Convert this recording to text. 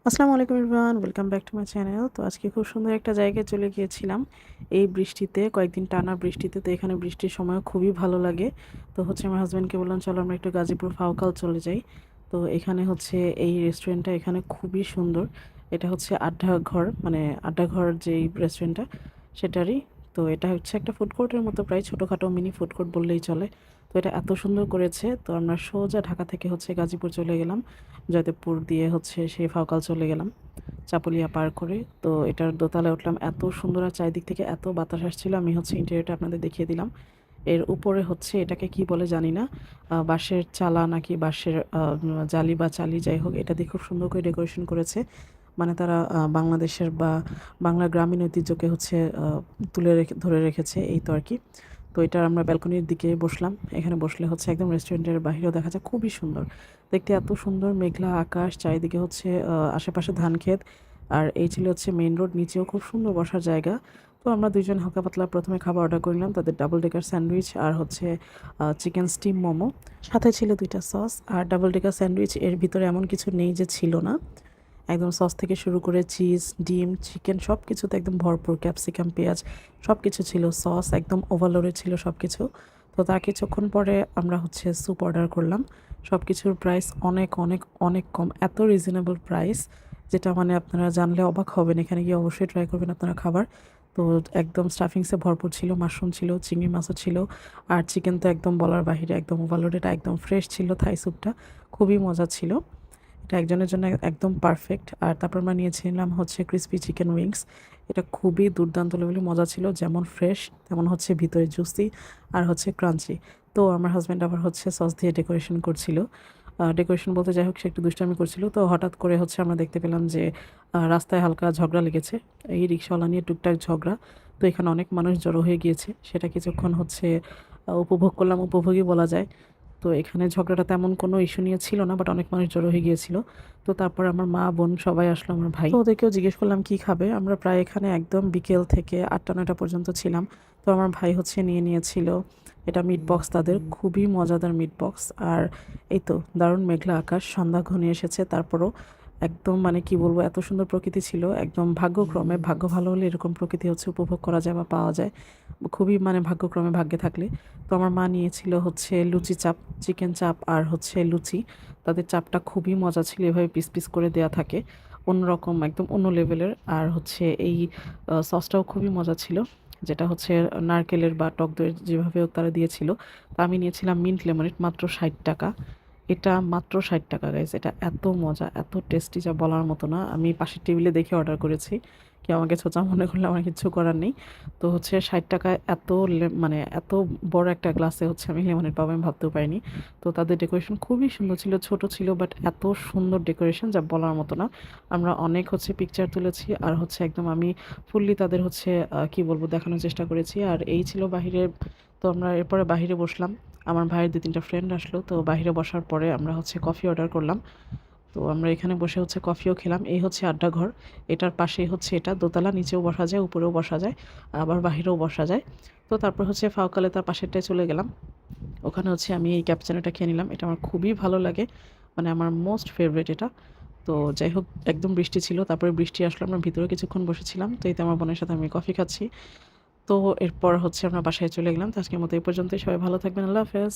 আসসালামু আলাইকুম everyone, welcome back to my channel. তো আজকে খুব সুন্দর একটা জায়গায় চলে গিয়েছিলাম এই বৃষ্টিতে, কয়েকদিন টানা বৃষ্টিতে। তো এখানে বৃষ্টির সময় খুবই ভালো লাগে। তো হচ্ছে আমার হাজব্যান্ডকে বললাম চলো আমরা একটু গাজীপুর ফাউকাল চলে যাই। তো এখানে হচ্ছে এই রেস্টুরেন্টটা এখানে খুবই সুন্দর। এটা হচ্ছে আড্ডা ঘর, মানে আড্ডা ঘর যেই রেস্টুরেন্টটা সেটারই। তো এটা হচ্ছে একটা ফুড কোর্টের মতো, প্রায় ছোটোখাটো মিনি ফুড কোর্ট বললেই চলে। তো এটা এত সুন্দর করেছে। তো আমরা সোজা ঢাকা থেকে হচ্ছে গাজীপুর চলে গেলাম, জয়দেবপুর দিয়ে হচ্ছে সেই ফাউকাল চলে গেলাম চাপুলিয়া পার করে। তো এটার দোতলায় উঠলাম, এত সুন্দর আর চারিদিক থেকে এত বাতাস আসছিল। আমি হচ্ছে ইন্টেরিয়রটা আপনাদের দেখিয়ে দিলাম। এর উপরে হচ্ছে এটাকে কি বলে জানি না, বাঁশের চালা নাকি বাঁশের জালি বা চালি, যাই হোক, এটা দিয়ে খুব সুন্দর করে ডেকোরেশন করেছে। মানে তারা বাংলাদেশের বা বাংলা গ্রামীণ ঐতিহ্যকে হচ্ছে ধরে রেখেছে, এই তো আর কি। তো এটা আমরা ব্যালকনির দিকে বসলাম। এখানে বসলে হচ্ছে একদম রেস্টুরেন্টের বাইরেও দেখা যায়, খুবই সুন্দর দেখতে, এত সুন্দর মেঘলা আকাশ, চারিদিকে হচ্ছে আশেপাশে ধান ক্ষেত। আর এই ছিল হচ্ছে মেইন রোড, নিচেও খুব সুন্দর বসার জায়গা। তো আমরা দুইজন হালকা পাতলা প্রথমে খাবার অর্ডার করলাম, তাদের ডাবল ডেকার স্যান্ডউইচ আর হচ্ছে চিকেন স্টিম মোমো, সাথে ছিল দুইটা সস। আর ডাবল ডেকার স্যান্ডউইচ এর ভিতরে এমন কিছু নেই যে ছিল না, একদম সস থেকে শুরু করে চিজ, ডিম, চিকেন সব কিছুতে একদম ভরপুর, ক্যাপসিকাম, পেঁয়াজ সব কিছু ছিল। সস একদম ওভারলোডেড ছিল সব কিছু। তো তার কিছুক্ষণ পরে আমরা হচ্ছে স্যুপ অর্ডার করলাম। সব কিছুর প্রাইস অনেক অনেক অনেক কম, এত রিজনেবল প্রাইস, যেটা মানে আপনারা জানলে অবাক হবেন। এখানে গিয়ে অবশ্যই ট্রাই করবেন আপনারা খাবার। তো একদম স্টাফিংসে ভরপুর ছিল, মাশরুম ছিল, চিংড়ি মাছও ছিল। আর চিকেন তো একদম বলার বাহিরে, একদম ওভারলোডেড, একদম ফ্রেশ ছিল। থাই স্যুপটা খুবই মজা ছিল, এটা একজনের জন্য একদম পারফেক্ট। আর তারপর আমরা নিয়েছিলাম হচ্ছে ক্রিসপি চিকেন উইংস। এটা খুবই দুর্দান্ত লেভেলে মজা ছিল, যেমন ফ্রেশ তেমন হচ্ছে ভিতরে জুসি আর হচ্ছে ক্রাঞ্চি। তো আমার হাজব্যান্ড আবার হচ্ছে সস দিয়ে ডেকোরেশন করছিল। ডেকোরেশন বলতে যাই হোক, সে একটু দুষ্টামি করছিল। তো হঠাৎ করে হচ্ছে আমরা দেখতে পেলাম যে রাস্তায় হালকা ঝগড়া লেগেছে, এই রিক্সাওয়ালা নিয়ে টুকটাক ঝগড়া। তো এখানে অনেক মানুষ জড়ো হয়ে গিয়েছে, সেটা কিছুক্ষণ হচ্ছে উপভোগ করলাম, উপভোগই বলা যায়। তো এখানে ঝগড়াটা তেমন কোনো ইস্যু নিয়ে ছিল না, বাট অনেক মানুষ জড়ো হয়ে গিয়েছিল। তো তারপর আমার মা, বোন সবাই আসলো, আমার ভাই। তো ওদেরকেও জিজ্ঞেস করলাম কি খাবে। আমরা প্রায় এখানে একদম বিকেল থেকে 8টা 9টা পর্যন্ত ছিলাম। তো আমার ভাই হচ্ছে নিয়েছিল এটা মিট বক্স, তাদের খুবই মজাদার মিট বক্স। আর এই তো দারুণ মেঘলা আকাশ, সন্ধ্যা ঘনিয়ে এসেছে, তারপরও একদম মানে কি বলবো, এত সুন্দর প্রকৃতি ছিল। একদম ভাগ্যক্রমে, ভাগ্য ভালো হলে এরকম প্রকৃতি হচ্ছে উপভোগ করা যায় বা পাওয়া যায়, খুবই মানে ভাগ্যক্রমে, ভাগ্যে থাকলে। তো আমার মা নিয়েছিল হচ্ছে লুচি চাপ, চিকেন চাপ আর হচ্ছে লুচি। তাদের চাপটা খুবই মজা ছিল, এভাবে পিস পিস করে দেয়া থাকে, অন্যরকম, একদম অন্য লেভেলের। আর হচ্ছে এই সসটাও খুবই মজা ছিল, যেটা হচ্ছে নারকেলের বা টক দইয়ের যেভাবে হোক তারা দিয়েছিল। তা আমি নিয়েছিলাম মিন্ট লেমনেড, মাত্র 60 টাকা। এটা মাত্র 60 টাকা গাইজ, এটা এত মজা, এত টেস্টি, যা বলার মতো না। আমি পাশের টেবিলে দেখে অর্ডার করেছি, কেউ আমাকে ছোঁচা মনে করলে আমার কিছু করার নেই। তো হচ্ছে 60 টাকায় এত মানে এত বড় একটা গ্লাসে হচ্ছে আমি লেমনেড পাবো আমি ভাবতেও পারিনি। তো তাদের ডেকোরেশন খুবই সুন্দর ছিল, ছোট ছিল বাট এত সুন্দর ডেকোরেশন যা বলার মতো না। আমরা অনেক হচ্ছে পিকচার তুলেছি, আর হচ্ছে একদম আমি ফুললি তাদের হচ্ছে কি বলবো, দেখানোর চেষ্টা করেছি। আর এই ছিল বাহিরে। তো আমরা এরপরে বাহিরে বসলাম, আমার ভাইয়ের 2-3টা ফ্রেন্ড আসলো। তো বাইরে বসার পরে আমরা হচ্ছে কফি অর্ডার করলাম। তো আমরা এখানে বসে হচ্ছে কফিও খেলাম। এই হচ্ছে আড্ডা ঘর, এটার পাশেই হচ্ছে এটা দোতলা, নিচেও বসা যায়, উপরেও বসা যায়, আবার বাহিরেও বসা যায়। তো তারপর হচ্ছে ফাউকালে তার পাশেরটায় চলে গেলাম, ওখানে হচ্ছে আমি এই ক্যাপচানোটা খেয়ে নিলাম। এটা আমার খুবই ভালো লাগে, মানে আমার মোস্ট ফেভারিট এটা। তো যাই হোক, একদম বৃষ্টি ছিল, তারপরে বৃষ্টি আসলো, আমরা ভিতরে কিছুক্ষণ বসেছিলাম। তো এতে আমার বোনের সাথে আমি কফি খাচ্ছি। তো এরপর হচ্ছে আমরা বাসায় চলে গেলাম। তো আজকের মতো এই পর্যন্তই, সবাই ভালো থাকবেন, আল্লাহ হাফেজ।